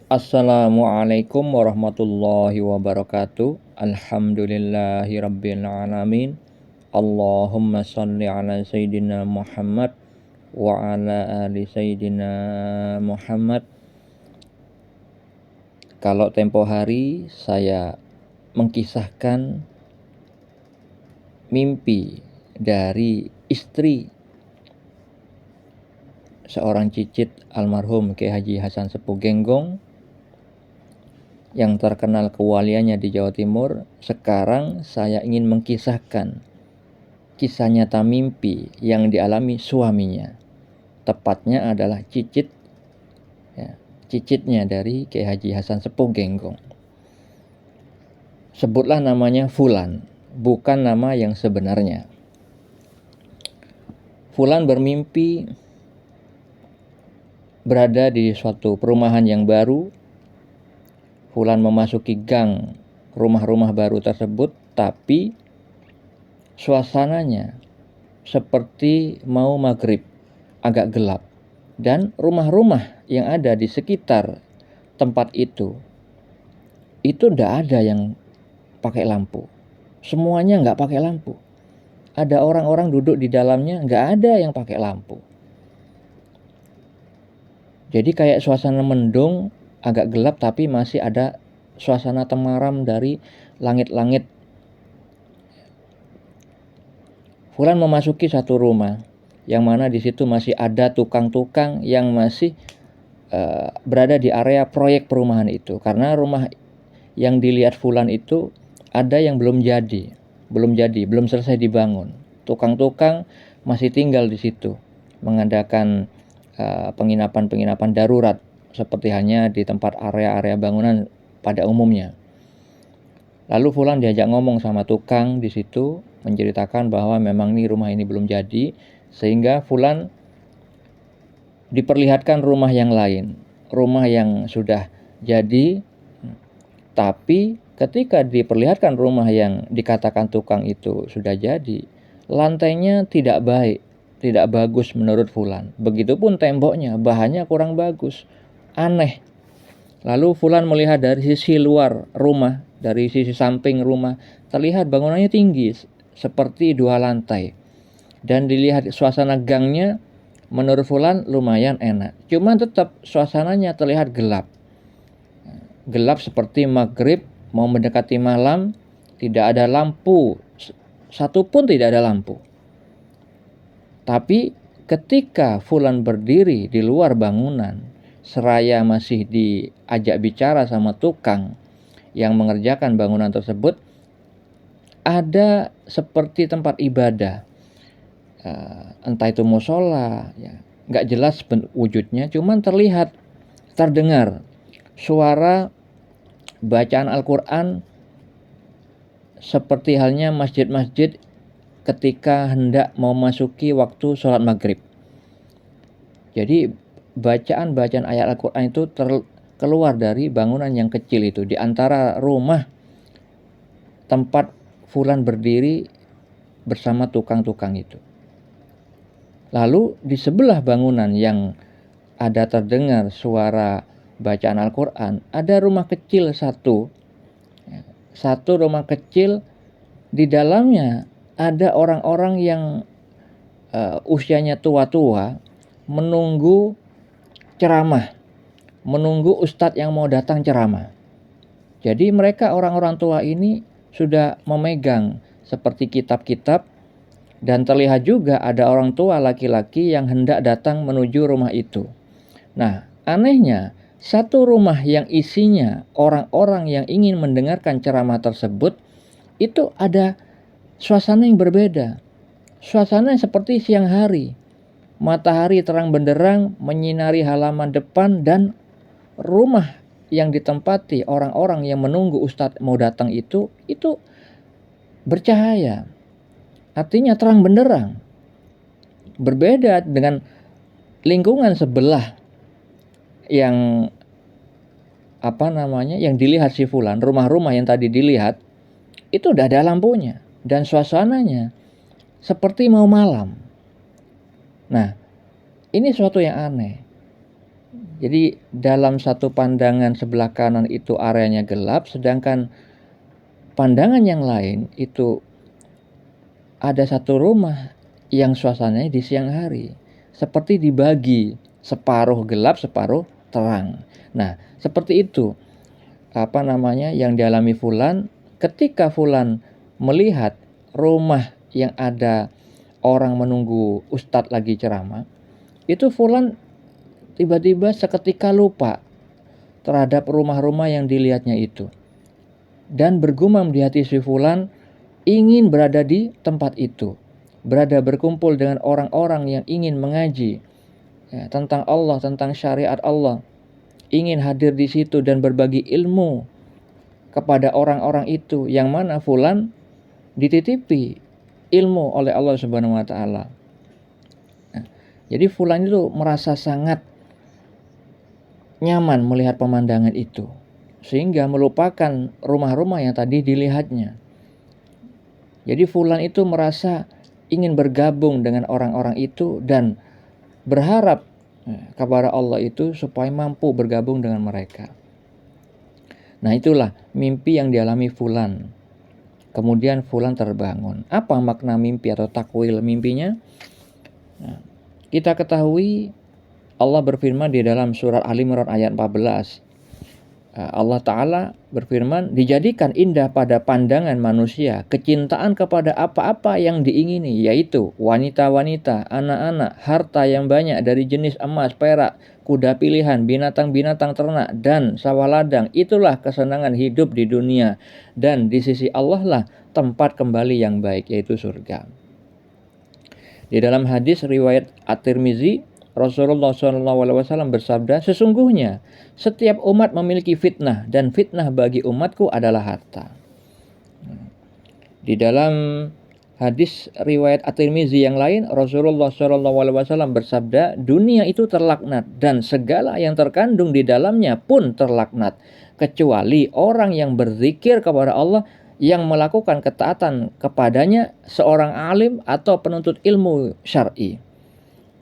Assalamualaikum warahmatullahi wabarakatuh. Alhamdulillahirabbil alamin. Allahumma shalli ala sayyidina Muhammad wa ala ali sayyidina Muhammad. Kalau tempo hari saya mengkisahkan mimpi dari istri seorang cicit almarhum Kiai Haji Hasan Sepuh Genggong yang terkenal kewaliannya di Jawa Timur. Sekarang saya ingin mengkisahkan kisah nyata mimpi yang dialami suaminya. Tepatnya adalah cicitnya dari Kiai Haji Hasan Sepuh Genggong. Sebutlah namanya Fulan, bukan nama yang sebenarnya. Fulan bermimpi berada di suatu perumahan yang baru. Fulan memasuki gang rumah-rumah baru tersebut, tapi suasananya seperti mau maghrib, agak gelap. Dan rumah-rumah yang ada di sekitar tempat itu tidak ada yang pakai lampu. Semuanya nggak pakai lampu. Ada orang-orang duduk di dalamnya, nggak ada yang pakai lampu. Jadi kayak suasana mendung, agak gelap, tapi masih ada suasana temaram dari langit-langit. Fulan memasuki satu rumah, yang mana di situ masih ada tukang-tukang yang masih berada di area proyek perumahan itu. Karena rumah yang dilihat Fulan itu ada yang belum selesai dibangun. Tukang-tukang masih tinggal di situ, mengadakan penginapan darurat seperti hanya di tempat area-area bangunan pada umumnya. Lalu Fulan diajak ngomong sama tukang di situ, menceritakan bahwa memang rumah ini belum jadi, sehingga Fulan diperlihatkan rumah yang lain, rumah yang sudah jadi. Tapi ketika diperlihatkan rumah yang dikatakan tukang itu sudah jadi, lantainya tidak baik, tidak bagus menurut Fulan. Begitupun temboknya, bahannya kurang bagus, aneh. Lalu Fulan melihat dari sisi luar rumah, dari sisi samping rumah, terlihat bangunannya tinggi, seperti 2 lantai. Dan dilihat suasana gangnya, menurut Fulan lumayan enak. Cuma tetap suasananya terlihat gelap. Gelap seperti maghrib, mau mendekati malam, tidak ada lampu, satu pun tidak ada lampu. Tapi ketika Fulan berdiri di luar bangunan, seraya masih diajak bicara sama tukang yang mengerjakan bangunan tersebut, ada seperti tempat ibadah, entah itu musola, nggak jelas wujudnya, cuman terdengar suara bacaan Al-Quran seperti halnya masjid-masjid ketika hendak mau masuki waktu sholat maghrib. Jadi bacaan ayat Al-Quran itu keluar dari bangunan yang kecil itu, di antara rumah tempat Fulan berdiri bersama tukang-tukang itu. Lalu di sebelah bangunan yang ada terdengar suara bacaan Al-Quran, ada rumah kecil satu rumah kecil, di dalamnya ada orang-orang yang usianya tua-tua menunggu ceramah, menunggu ustadz yang mau datang ceramah. Jadi mereka orang-orang tua ini sudah memegang seperti kitab-kitab, dan terlihat juga ada orang tua laki-laki yang hendak datang menuju rumah itu. Nah, anehnya, satu rumah yang isinya orang-orang yang ingin mendengarkan ceramah tersebut, itu ada suasana yang berbeda. Suasana seperti siang hari. Matahari terang benderang menyinari halaman depan, dan rumah yang ditempati orang-orang yang menunggu ustadz mau datang itu bercahaya. Artinya terang benderang. Berbeda dengan lingkungan sebelah yang yang dilihat si Fulan. Rumah-rumah yang tadi dilihat itu udah ada lampunya dan suasananya seperti mau malam. Nah, ini suatu yang aneh. Jadi dalam satu pandangan sebelah kanan itu areanya gelap, sedangkan pandangan yang lain itu ada satu rumah yang suasananya di siang hari. Seperti dibagi, separuh gelap, separuh terang. Nah, seperti itu yang dialami Fulan ketika Fulan melihat rumah yang ada orang menunggu ustadz lagi ceramah, itu Fulan tiba-tiba seketika lupa terhadap rumah-rumah yang dilihatnya itu. Dan bergumam di hati si Fulan ingin berada di tempat itu, berada berkumpul dengan orang-orang yang ingin mengaji tentang Allah, tentang syariat Allah, ingin hadir di situ dan berbagi ilmu kepada orang-orang itu, yang mana Fulan dititipi ilmu oleh Allah Subhanahu wa taala. Jadi Fulan itu merasa sangat nyaman melihat pemandangan itu, sehingga melupakan rumah-rumah yang tadi dilihatnya. Jadi Fulan itu merasa ingin bergabung dengan orang-orang itu dan berharap kepada Allah itu supaya mampu bergabung dengan mereka. Nah, itulah mimpi yang dialami Fulan. Kemudian Fulan terbangun. Apa makna mimpi atau takwil mimpinya? Nah, kita ketahui Allah berfirman di dalam surat Al-Imran ayat 14. Allah Ta'ala berfirman, dijadikan indah pada pandangan manusia kecintaan kepada apa-apa yang diingini, yaitu wanita-wanita, anak-anak, harta yang banyak dari jenis emas, perak, kuda pilihan, binatang-binatang ternak, dan sawah ladang. Itulah kesenangan hidup di dunia, dan di sisi Allah lah tempat kembali yang baik, yaitu surga. Di dalam hadis riwayat At-Tirmizi, Rasulullah SAW bersabda, sesungguhnya setiap umat memiliki fitnah dan fitnah bagi umatku adalah harta. Di dalam hadis riwayat At-Tirmizi yang lain, Rasulullah SAW bersabda, dunia itu terlaknat dan segala yang terkandung di dalamnya pun terlaknat, kecuali orang yang berzikir kepada Allah, yang melakukan ketaatan kepadanya, seorang alim atau penuntut ilmu syar'i.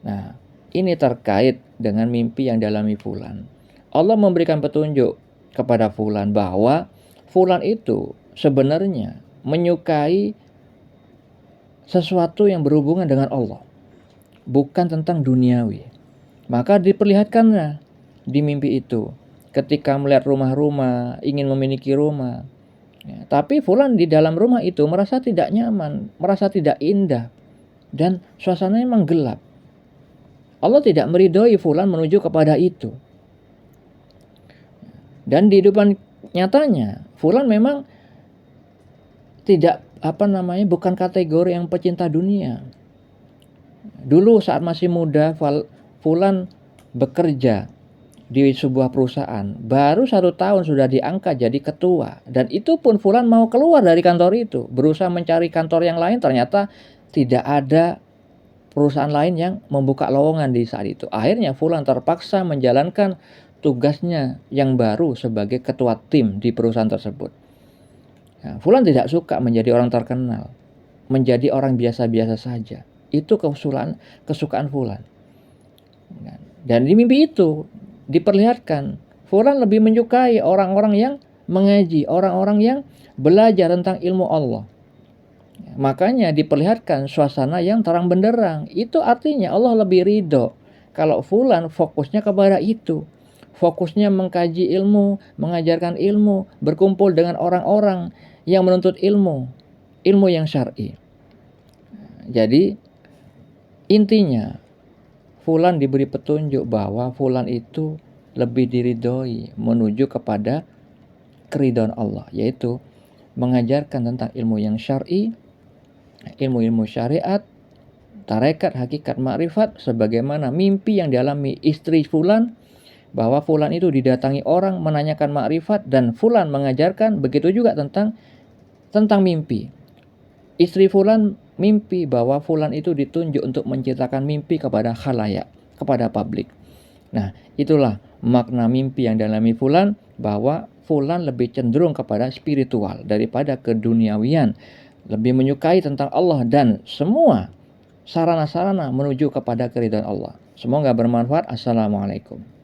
Nah, ini terkait dengan mimpi yang dialami Fulan. Allah memberikan petunjuk kepada Fulan bahwa Fulan itu sebenarnya menyukai sesuatu yang berhubungan dengan Allah, bukan tentang duniawi. Maka diperlihatkannya di mimpi itu ketika melihat rumah-rumah, ingin memiliki rumah. Tapi Fulan di dalam rumah itu merasa tidak nyaman, merasa tidak indah, dan suasananya memang gelap. Allah tidak meridhoi Fulan menuju kepada itu. Dan di kehidupan nyatanya, Fulan memang tidak bukan kategori yang pecinta dunia. Dulu saat masih muda, Fulan bekerja di sebuah perusahaan. Baru 1 tahun sudah diangkat jadi ketua. Dan itu pun Fulan mau keluar dari kantor itu, berusaha mencari kantor yang lain, ternyata tidak ada perusahaan lain yang membuka lowongan di saat itu. Akhirnya Fulan terpaksa menjalankan tugasnya yang baru sebagai ketua tim di perusahaan tersebut. Nah, Fulan tidak suka menjadi orang terkenal, menjadi orang biasa-biasa saja. Itu kesukaan Fulan. Dan di mimpi itu diperlihatkan Fulan lebih menyukai orang-orang yang mengaji, orang-orang yang belajar tentang ilmu Allah. Makanya diperlihatkan suasana yang terang benderang. Itu artinya Allah lebih ridho kalau Fulan fokusnya kepada itu. Fokusnya mengkaji ilmu, mengajarkan ilmu, berkumpul dengan orang-orang yang menuntut ilmu, ilmu yang syar'i. Jadi intinya Fulan diberi petunjuk bahwa Fulan itu lebih diridhoi menuju kepada keridhaan Allah, yaitu mengajarkan tentang ilmu yang syar'i, ilmu-ilmu syariat, tarekat, hakikat, makrifat, sebagaimana mimpi yang dialami istri Fulan, bahwa Fulan itu didatangi orang menanyakan makrifat dan Fulan mengajarkan. Begitu juga tentang mimpi. Istri Fulan mimpi bahwa Fulan itu ditunjuk untuk menceritakan mimpi kepada khalayak, kepada publik. Nah, itulah makna mimpi yang dialami Fulan, bahwa Fulan lebih cenderung kepada spiritual daripada keduniawian, lebih menyukai tentang Allah dan semua sarana-sarana menuju kepada keridhaan Allah. Semoga bermanfaat. Assalamualaikum.